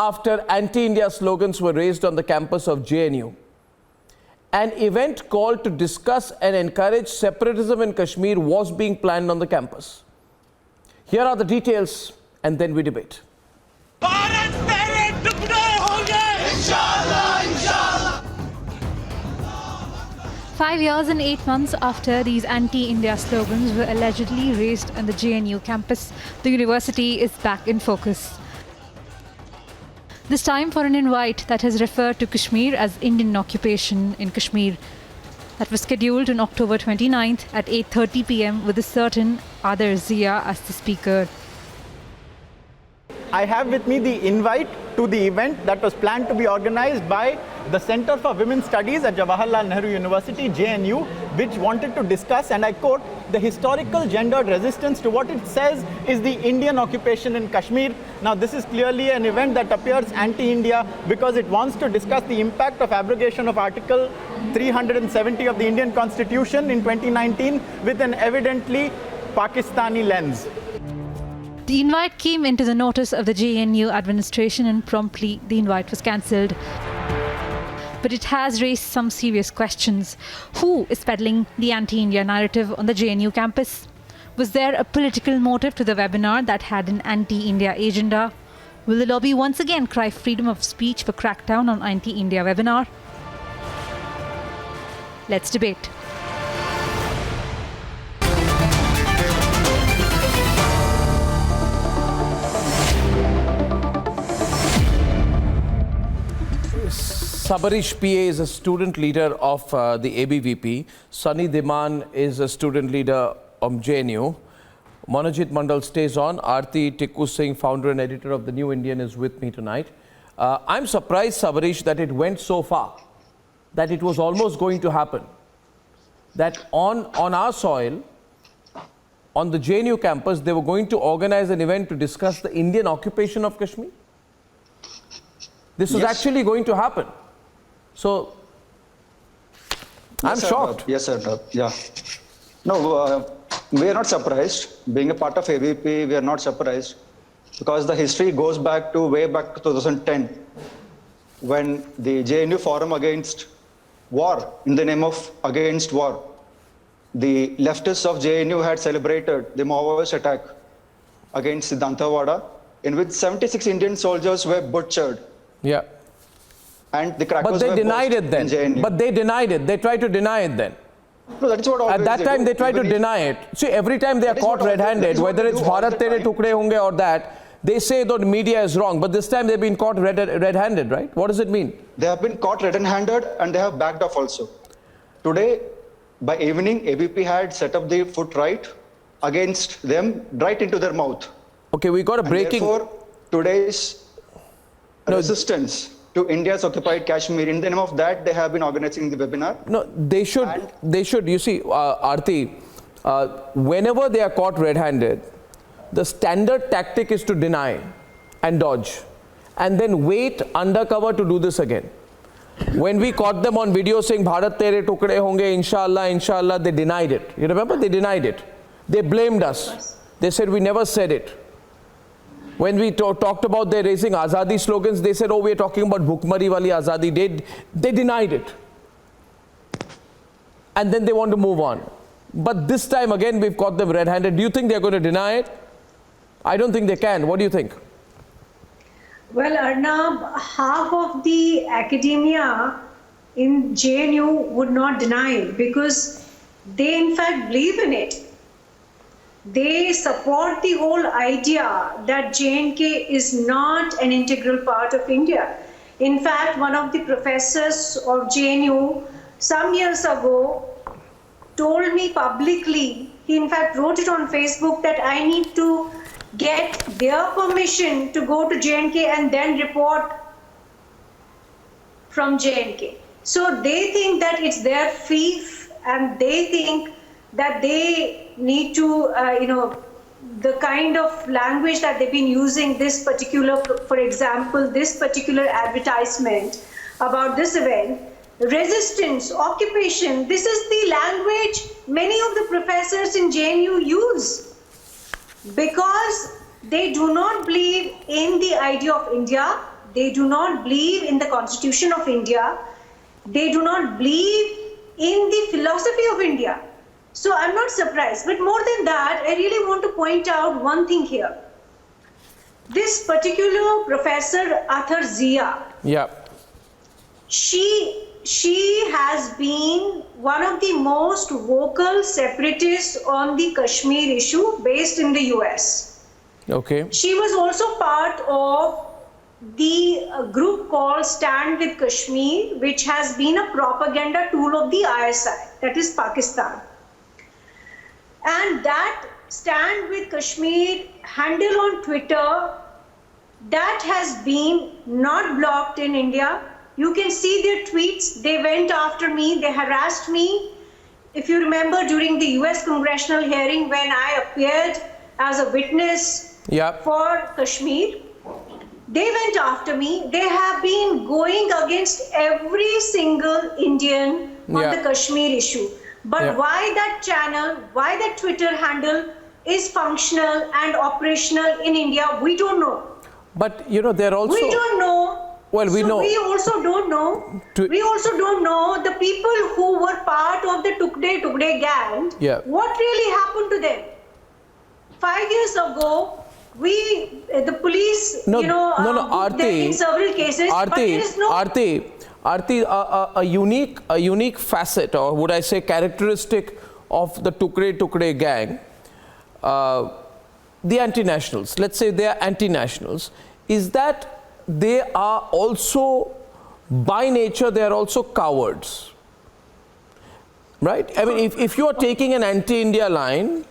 after anti-India slogans were raised on the campus of JNU, an event called to discuss and encourage separatism in Kashmir was being planned on the campus. Here are the details, and then we debate. 5 years and 8 months after these anti-India slogans were allegedly raised on the JNU campus, the university is back in focus. This time for an invite that has referred to Kashmir as Indian occupation in Kashmir. That was scheduled on October 29th at 8:30 p.m. with a certain Adar Zia as the speaker. I have with me the invite to the event that was planned to be organized by the Center for Women's Studies at Jawaharlal Nehru University, JNU, which wanted to discuss, and I quote, the historical gendered resistance to what it says is the Indian occupation in Kashmir. Now, this is clearly an event that appears anti-India because it wants to discuss the impact of abrogation of Article 370 of the Indian Constitution in 2019 with an evidently Pakistani lens. The invite came into the notice of the JNU administration and promptly the invite was cancelled. But it has raised some serious questions. Who is peddling the anti-India narrative on the JNU campus? Was there a political motive to the webinar that had an anti-India agenda? Will the lobby once again cry freedom of speech for crackdown on anti-India webinar? Let's debate. Sabarish PA is a student leader of the ABVP. Sunny Diman is a student leader of JNU. Manojit Mandal stays on. Aarti Tikku Singh, founder and editor of The New Indian, is with me tonight. I'm surprised, Sabarish, that it went so far, that it was almost going to happen. That on our soil, on the JNU campus, they were going to organize an event to discuss the Indian occupation of Kashmir. This was actually going to happen. So, I'm shocked. Yes, sir. Yeah. No, we are not surprised. Being a part of ABP, we are not surprised because the history goes back to way back to 2010 when the JNU Forum Against War, in the name of Against War, the leftists of JNU had celebrated the Maoist attack against Siddhantawada, in which 76 Indian soldiers were butchered. Yeah. And the crackers but they were denied it then. But they denied it. They tried to deny it then. No, that is what at that time they tried to deny it. See, every time they are caught red-handed, whether it's Bharat Tere Tukde Honge or that, they say that media is wrong. But this time they've been caught red-handed, right? What does it mean? They have been caught red-handed and they have backed off also. Today, by evening, ABP had set up the foot right against them, right into their mouth. Okay, we got a breaking... And therefore, today's resistance to India's occupied Kashmir, in the name of that, they have been organizing the webinar. No, they should, you see, Aarti, whenever they are caught red-handed, the standard tactic is to deny and dodge and then wait undercover to do this again. When we caught them on video saying Bharat Tere Tukde Honge, Inshallah, Inshallah, they denied it. You remember? They denied it. They blamed us. They said we never said it. When we talked about their raising Azadi slogans, they said, oh, we're talking about Bhukmari wali Azadi. They denied it. And then they want to move on. But this time again, we've caught them red-handed. Do you think they're going to deny it? I don't think they can. What do you think? Well, Arnab, half of the academia in JNU would not deny it because they in fact believe in it. They support the whole idea that J&K is not an integral part of India. In fact, one of the professors of JNU some years ago told me publicly, he in fact wrote it on Facebook, that I need to get their permission to go to J&K and then report from J&K. So they think that it's their fief and they think that they need to, the kind of language that they've been using, this particular, for example, this particular advertisement about this event, resistance, occupation, this is the language many of the professors in JNU use because they do not believe in the idea of India. They do not believe in the Constitution of India. They do not believe in the philosophy of India. So I'm not surprised. But more than that, I really want to point out one thing here. This particular Professor Athar Zia, Yeah. she has been one of the most vocal separatists on the Kashmir issue based in the US. Okay. She was also part of the group called Stand with Kashmir, which has been a propaganda tool of the ISI, that is Pakistan. And that Stand with Kashmir handle on Twitter, that has been not blocked in India. You can see their tweets. They went after me, they harassed me. If you remember during the US congressional hearing when I appeared as a witness Yeah. for Kashmir, they went after me. They have been going against every single Indian on Yeah. the Kashmir issue. But Yeah. why that channel, why that Twitter handle is functional and operational in India, we don't know. But you know, they're also. We don't know. Well, we So know. we also don't know. We also don't know the people who were part of the Tukde gang. Yeah. What really happened to them? 5 years ago, the police, No, you know, no, booked them Aarti, in several cases. But there is no. Aarti, a unique facet, or would I say characteristic of the Tukde gang, the anti-nationals, let's say they are anti-nationals, is that they are also, by nature, they are also cowards. Right? I mean, if you are taking an anti-India line,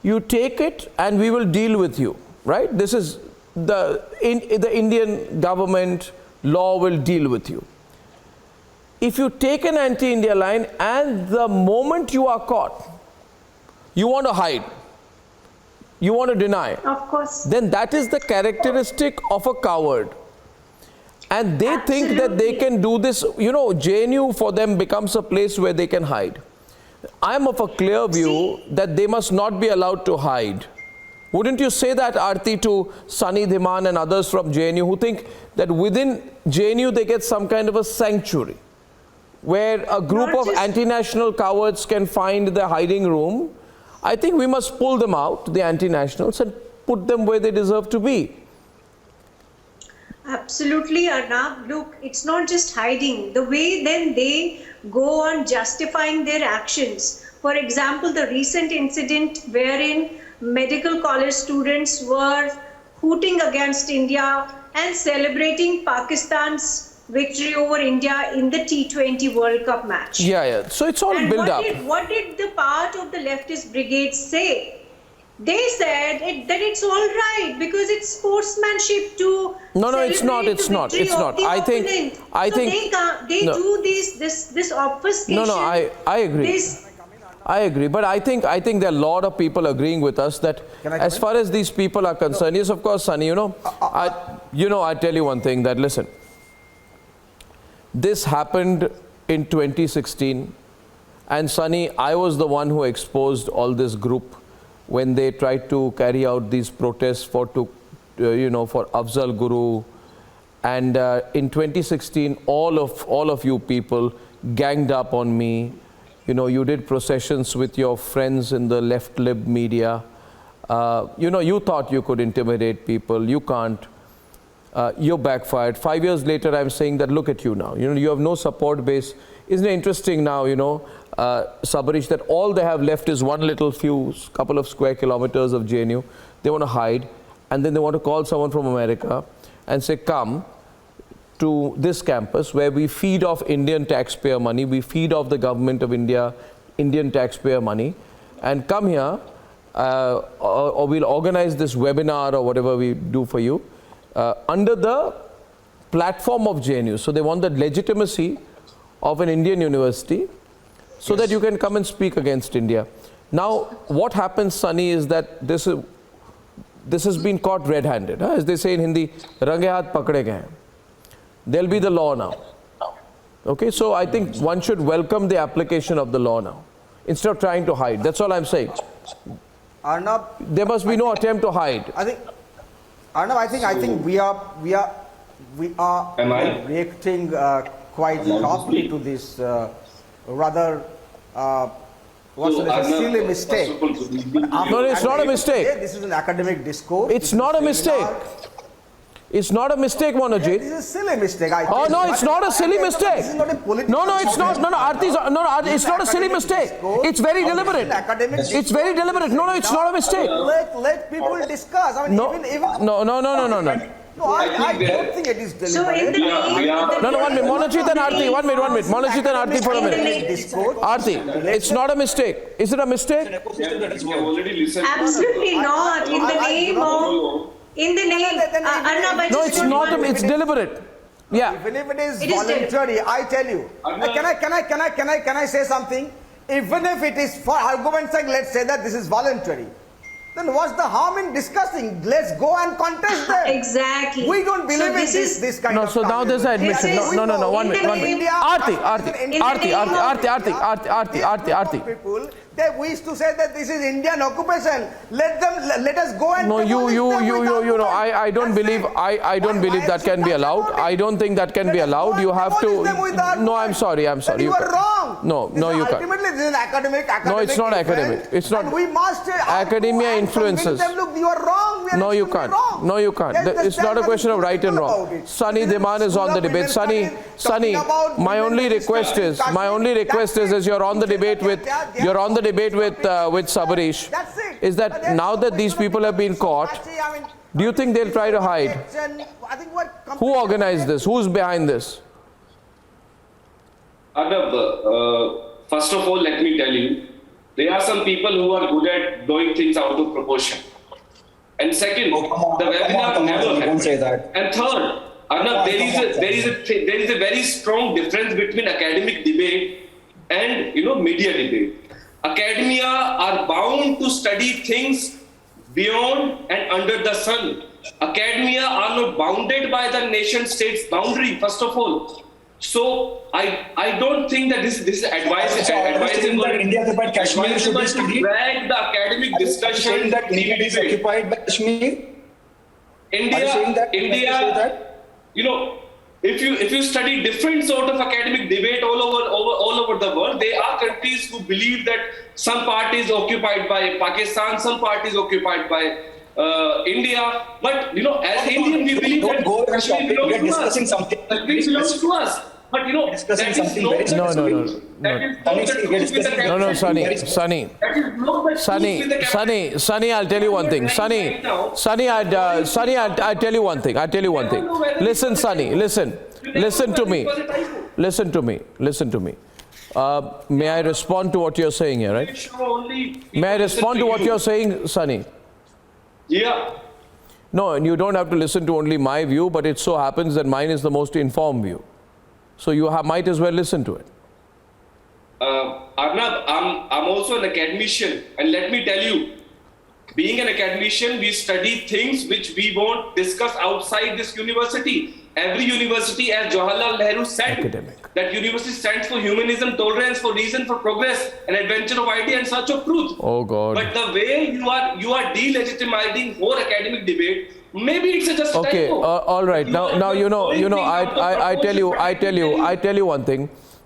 you take it and we will deal with you. Right? This is the Indian government law will deal with you. If you take an anti-India line and the moment you are caught, you want to hide, you want to deny, Of course. then that is the characteristic of a coward. And they think that they Absolutely. can do this, you know, JNU for them becomes a place where they can hide. I'm of a clear view that they must not be allowed to hide. Wouldn't you say that, Aarti, to Sunny Dhiman and others from JNU who think that within JNU they get some kind of a sanctuary where a group Not of just- anti-national cowards can find the hiding room? I think we must pull them out, the anti-nationals, and put them where they deserve to be. Absolutely, Arnab. Look, it's not just hiding. The way then they go on justifying their actions. For example, the recent incident wherein medical college students were hooting against India and celebrating Pakistan's victory over India in the T20 World Cup match. Yeah. So it's all And built up. what did the part of the leftist brigade say? They said that it's all right because it's sportsmanship to No, it's not, celebrate it's the not, victory it's of not. the I think- opponent. I so think- they no. do this obfuscation. No, I agree. This, I agree, but I think there are a lot of people agreeing with us that as far as these people are concerned, yes, of course, Sunny, I tell you one thing, that listen, this happened in 2016, and Sunny, I was the one who exposed all this group when they tried to carry out these protests for Afzal Guru, and in 2016, all of you people ganged up on me. You know, you did processions with your friends in the left lib media. You thought you could intimidate people. You can't. You're backfired. 5 years later, I'm saying that look at you now. You have no support base. Isn't it interesting now, Sabarish, that all they have left is one little couple of square kilometers of JNU. They want to hide, and then they want to call someone from America and say, come to this campus where we feed off Indian taxpayer money, we feed off the government of India, Indian taxpayer money, and come here, or we'll organize this webinar or whatever we do for you, under the platform of JNU. So they want the legitimacy of an Indian university so that you can come and speak against India. Now, what happens, Sunny, is that this has been caught red-handed. As they say in Hindi, range haath pakde gaye. There'll be the law now. Okay, so I think one should welcome the application of the law now, instead of trying to hide. That's all I'm saying. Arnab, There must be no attempt to hide. I think we are we are Am I? reacting quite sharply to this rather what's So, a Arnab, silly first mistake. of all, good evening. No, it's not a mistake. This is an academic discourse. It's not a mistake. It's not a mistake, Monojit. This is a silly mistake. Oh no, it's not a silly mistake. This is not a political. No, no, it's not. No, no, it's not a silly mistake. It's very deliberate. It's very deliberate. No, no, it's not a mistake. Let people discuss. I mean, No, even no, no, no, no, no, no. no, I don't think it is deliberate. So in the name, No, no, 1 minute. Monojit and Aarti, 1 minute, 1 minute. Monojit and Aarti for a minute. Discourse. Aarti, it's not a mistake. Is it a mistake? We have already listened. absolutely not. In the name of, in the name, Arnab, I No, just it's want not. one- It's deliberate. Yeah. Even if it is It is voluntary, I tell you. Can I say something? Even if it is for argument's sake, let's say that this is voluntary. Then what's the harm in discussing? Let's go and contest them. Exactly. We don't So believe in this this, is- this kind No, of so now there's an This admission. is- No, no, no, 1 minute, 1 minute. Aarti, People, we used to say that this is Indian occupation. Let us go and No, demolish them with you know, argument. I don't That's believe, it. I don't believe that can be allowed. I don't think that can be allowed. You have to, no, I'm sorry. Then you are wrong. No, This no, is you can't. Ultimately, this is an academic No, it's not event, academic. It's not. and we must Academia argue and convince influences. them, look, you are wrong. We are No, you extremely can't. wrong. No, you can't. Yes, It's not a question of right and wrong. Sunny Dhiman is on the debate. Sunny, my only request is, you're on the debate with Sabarish. That's it. Is that But there's now no that these question of people have been caught, Actually, I mean, do you think they'll try to hide? I think what Who organized this? Who's behind this? Arnab, first of all, let me tell you, there are some people who are good at blowing things out of proportion. And second, Oh, come on, the come on, webinar come on, never don't happened. say that. And third, Arnab, there is a very strong difference between academic debate and media debate. Academia are bound to study things beyond and under the sun. Academia are not bounded by the nation state's boundary, first of all. So I don't think that this is advisable. That India occupied Kashmir should be advisable to studied. drag the academic discussion. Saying that India in is debate. occupied by Kashmir. Are you saying that? India, Are you saying that? if you study different sort of academic debate all over the world, there are countries who believe that some part is occupied by Pakistan, some part is occupied by India. But as Indian, we believe Don't that go over Kashmir topic. belongs We are to us. discussing something Kashmir belongs to us. But Discussing that is something not very the No, no, no, truth. no. That is Sunny, not the we are truth with the discussing- No, no, capital. Sunny, That is not the truth with the capital. Sunny, I'll tell you one thing. Sunny, I'll tell you one thing. Listen, Sunny, listen to me. May I respond to what you're saying here, right? May I respond to what you're saying, Sunny? Yeah. No, and you don't have to listen to only my view, but it so happens that mine is the most informed view. So you might as well listen to it. Arnab, I'm also an academician, and let me tell you, being an academician, we study things which we won't discuss outside this university. Every university, as Jawaharlal Nehru said, Academic. that university stands for humanism, tolerance, for reason, for progress, and adventure of idea and search of truth. Oh God. But the way you are delegitimizing whole academic debate, maybe it's just a Okay, typo. all right. Now,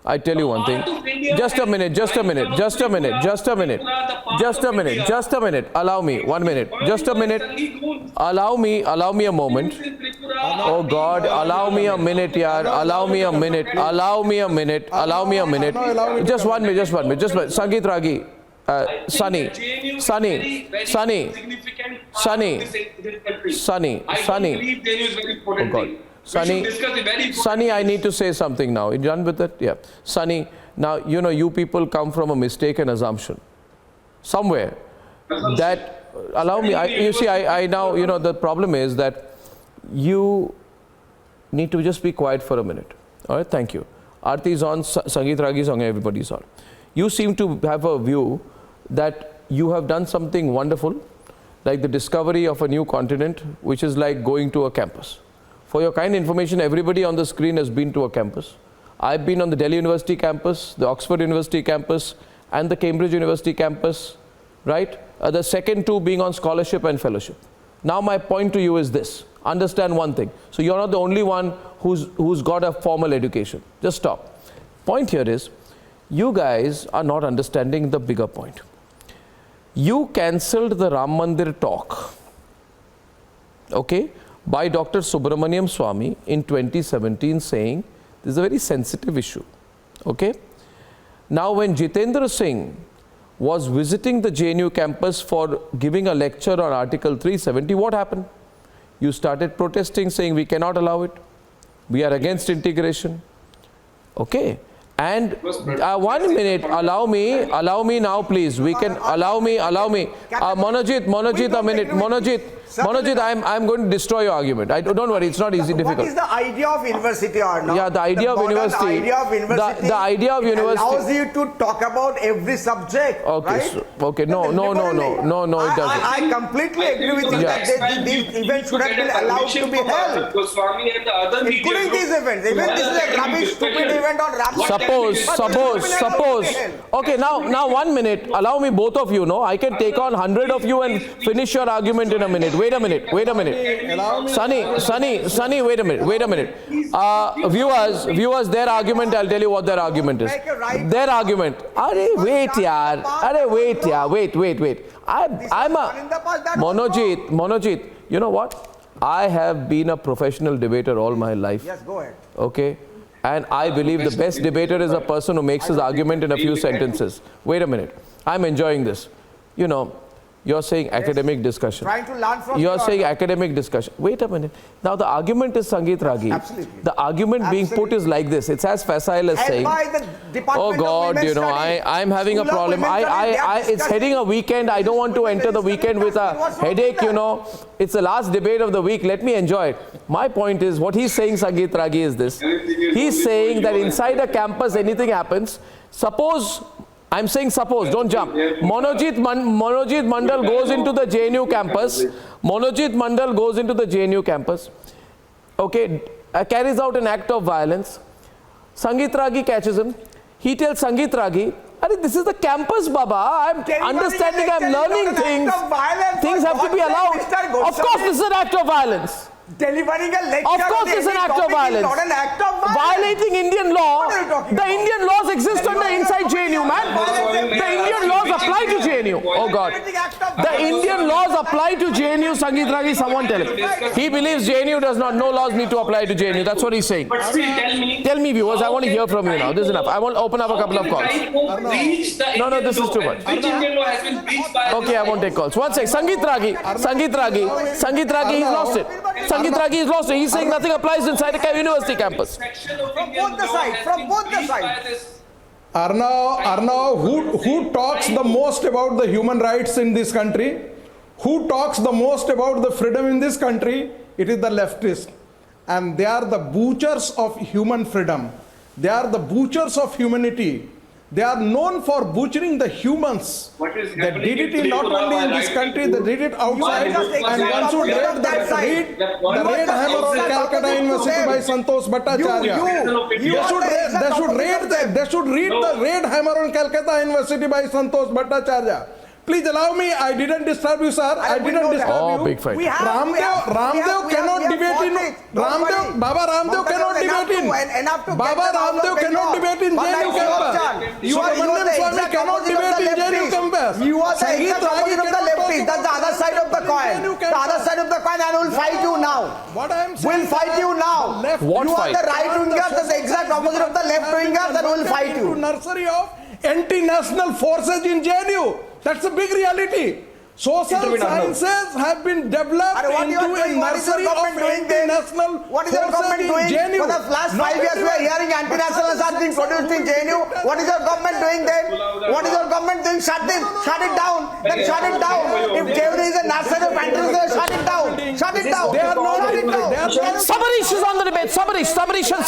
I tell you one thing. Just a minute. Allow me 1 minute. Just a minute. Allow me a moment. Oh God, allow me a minute, yaar. Allow me a minute. Just one minute. Sangeet Ragi. Sunny. Oh God. Sunny, I need to say something now. You done with it? Yeah. Sunny, now, you people come from a mistaken assumption. Somewhere. That, allow me, I now, the problem is that you need to just be quiet for a minute. All right, thank you. Aarti is on, Sangeet Ragi is on, everybody's on. You seem to have a view that you have done something wonderful, like the discovery of a new continent, which is like going to a campus. For your kind information, everybody on the screen has been to a campus. I've been on the Delhi University campus, the Oxford University campus, and the Cambridge University campus, right? The second two being on scholarship and fellowship. Now my point to you is this. Understand one thing. So you're not the only one who's got a formal education. Just stop. Point here is, you guys are not understanding the bigger point. You cancelled the Ram Mandir talk, okay, by Dr. Subramaniam Swamy in 2017, saying this is a very sensitive issue, okay. Now when Jitendra Singh was visiting the JNU campus for giving a lecture on Article 370, what happened? You started protesting, saying we cannot allow it. We are against integration. Okay. And 1 minute, allow me now, please. We can allow me. Monojit, a minute. Monojit, I'm going to destroy your argument. Don't worry, it's not easy, difficult. What is the idea of university, Arnav? Yeah, the idea of university. The idea of university allows you to talk about every subject. Okay, right? so, okay, no, it doesn't. I completely agree with you that these events should have been allowed to be held. Goswami and the other media Including groups. these events. Even this is a rubbish, stupid event on Ram. Suppose. Okay, now 1 minute. Allow me, both of you. No, I can take on 100 of you and finish your argument in a minute. Wait a minute. Sunny, wait a minute. Viewers, their argument, I'll tell you what their argument is. Their argument. Wait. I'm a Monojit. You know what? I have been a professional debater all my life. Yes, go ahead. Okay. And I believe the best debater is a person who makes his argument in a few sentences. Wait a minute. I'm enjoying this. You know, you're saying academic discussion. Trying to learn from You're saying academic discussion. Wait a minute. Now the argument is Sangeet Ragi. Absolutely. The argument being put is like this. It's as facile as saying, oh God, you know, I'm having a problem. It's heading a weekend. I don't want to enter the weekend with a headache, you know. It's the last debate of the week. Let me enjoy it. My point is, what he's saying, Sangeet Ragi, is this. He's saying that inside a campus, anything happens. Suppose, I'm saying suppose, don't jump. Monojit Mandal goes into the JNU campus. Monojit Mandal goes into the JNU campus. Okay, carries out an act of violence. Sangeet Ragi catches him. He tells Sangeet Ragi, this is the campus, Baba. I'm understanding, I'm learning things. Things have to be allowed. Of course, this is an act of violence. Delivering a lecture. Of course, it's an act of violence. Not an act of violence. Violating Indian law. What are you talking The about? Indian laws exist under inside JNU, man. The Indian laws apply to JNU. Oh God. The Indian laws apply to JNU, Sangeet Ragi, someone tell him. He believes JNU does not, no laws need to apply to JNU. That's what he's saying. But still, Tell me, viewers, I want to hear from you now. This is enough. I want to open up a couple of calls. No, this is too much. Which Indian law has been breached by Okay, I won't take calls. One sec. Sangeet Ragi, he's lost it. Sangeet Ragi, he's lost it. He's saying nothing applies inside a university campus. From both the sides. Arnav, who talks the most about the human rights in this country? Who talks the most about the freedom in this country? It is the leftists. And they are the butchers of human freedom. They are the butchers of humanity. They are known for butchering the humans. They did it not only in this country, they did it outside. And one should read the Red Hammer of Calcutta University by Santosh Bhattacharya. They should read the Red Hammer on Calcutta University by Santosh Bhattacharya. Please allow me, I didn't disturb you, sir. I didn't disturb you. Big fight. Ramdev cannot debate in Baba Ramdev cannot debate in JNU campus. Subramaniam Swamy cannot debate in JNU campus. You are the exact opposite of the leftists. That's the other side of the coin. The other side of the coin, and we'll fight you now. What I am saying, We'll fight you now. What You are fight? the right wingers, that's the exact opposite of the left wingers, and we'll fight you. Nursery of anti-national forces in JNU. That's a big reality. Social sciences have been developed into a nursery of anti-national What is your government forces in doing? JNU. For the last 5 years, we are hearing anti-nationals are being produced in JNU. What is your government doing then? What is your government doing? Shut it down. Then shut it down. If JNU is a nursery of anti-nationals, shut it down. Shut it down. They are not. Shut it down. Sabarish is on the debate. Sabarish and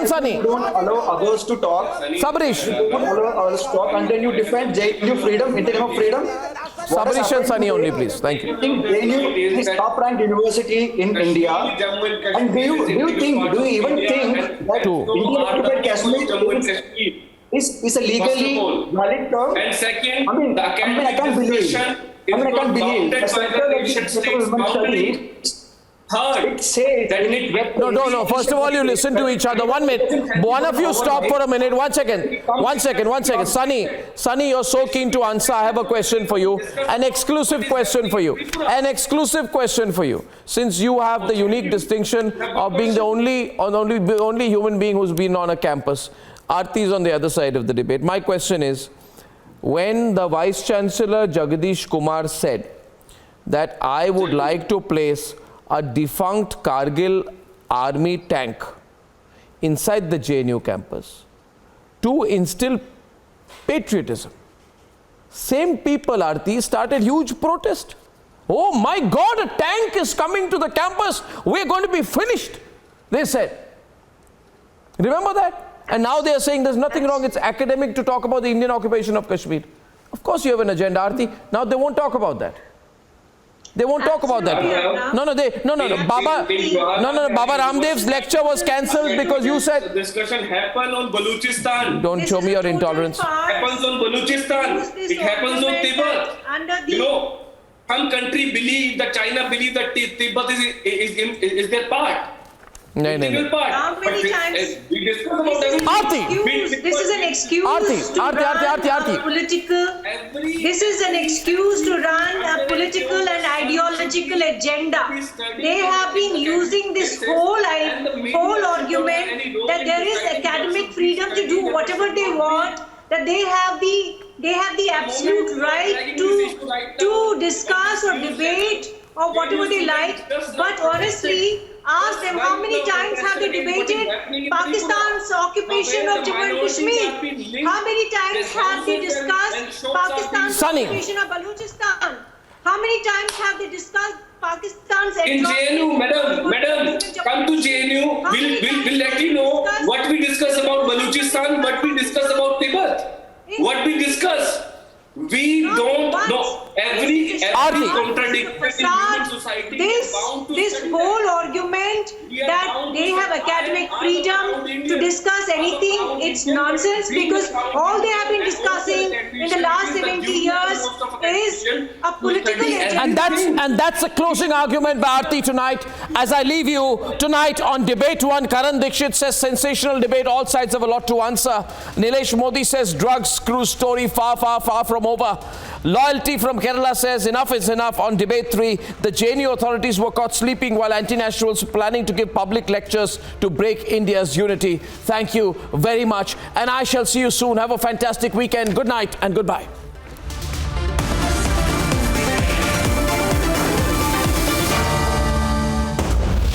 Sunny. Don't allow others to talk. Sabarish. Don't allow others to talk, and then you defend JNU freedom in the name of freedom. Sabarish and Sunny only, please. Thank you. I think JNU is top-ranked university in India. And do you even think that Indian occupied Kashmir is a legally valid term? And second, I mean, the I academic can't believe. discussion is I mean, I can't not believe bounded the by Center the of nation Women state's boundary. Third, It says that in it its web No, no, no. First of all, you listen to each other. 1 minute. One of you stop for a minute. 1 second. 1 second. 1 second. Sunny, you're so keen to answer. I have a question for you. An exclusive question for you. An exclusive question for you. Since you have the unique distinction of being the only human being who's been on a campus. Aarti is on the other side of the debate. My question is, when the Vice Chancellor Jagdish Kumar said that I would like to place a defunct Kargil army tank inside the JNU campus to instill patriotism, same people, Aarti, started huge protest. Oh my God, a tank is coming to the campus. We're going to be finished, they said. Remember that? And now they are saying there's nothing wrong. It's academic to talk about the Indian occupation of Kashmir. Of course you have an agenda, Aarti. Now they won't talk about that. They won't talk about that. Baba Ramdev's lecture was cancelled because you said. The discussion happened on Balochistan. Don't show me your intolerance. It happens on Balochistan. It happens on Tibet. You know, some country believe that China believe that Tibet is their part. No. Part. How many But times- we discuss about Aarti. This is an excuse Aarti, to Aarti, run Aarti, Aarti. a political. This is an excuse to run a political and ideological agenda. They have been using this whole argument that there is academic freedom to do whatever they want, that they have the absolute right to discuss or debate or whatever they like. But honestly, ask them how many times have they debated Pakistan's occupation of Jammu and Kashmir? How many times have they discussed Pakistan's Sunny. occupation of Balochistan? How many times have they discussed Pakistan's in JNU, madam, come to JNU. We'll let you know what we discuss about Balochistan, what we discuss about Tibet, what we discuss. We don't know every contradiction in human society. This whole argument that they have academic freedom to discuss anything, it's nonsense, because all they have been discussing in the last 70 years is a political agenda. And that's a closing argument by Aarti tonight. As I leave you tonight on Debate 1, Karan Dixit says sensational debate, all sides have a lot to answer. Nilesh Modi says drugs cruise story far from over. Loyalty from Kerala says enough is enough. On Debate 3, the JNU authorities were caught sleeping while anti-nationals planning to give public lectures to break India's unity. Thank you very much, and I shall see you soon. Have a fantastic weekend. Good night and goodbye.